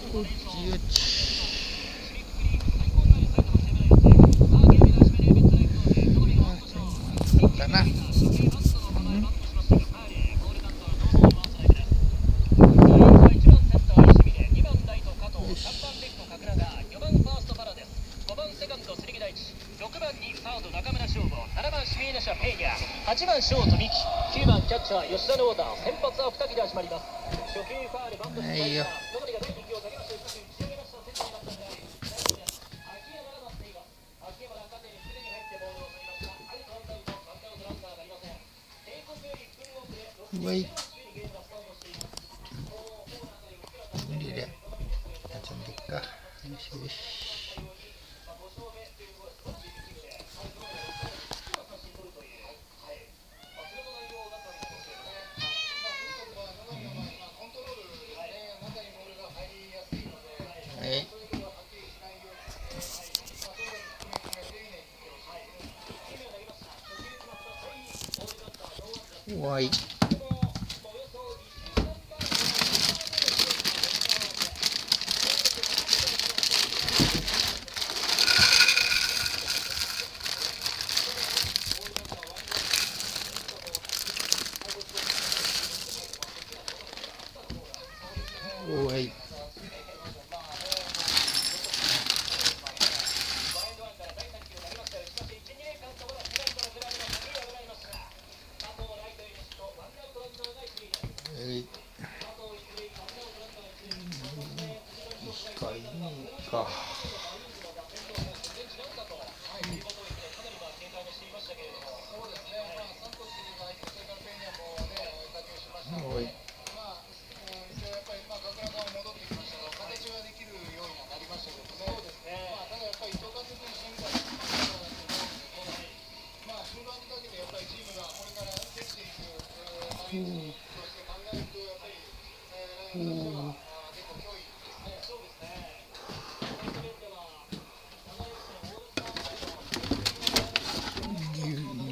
うちうちかな。8番ショート三木、9番キャッチャー吉田のオーダー、先発は2人で始まります。初球ファール、バント失敗から野上が大力をかけまして、打ち上げました。センターにバッターが秋山が待っています。秋山が縦にすぐに入ってボールを取りました。アウトワンアウト、ワンアウトランナーがいません。帝国より1分遅れ、6分18秒にゲームがスタートしています。無理で立ちんでっか。よしよし。怖い。怖い。控えにか。おい。14の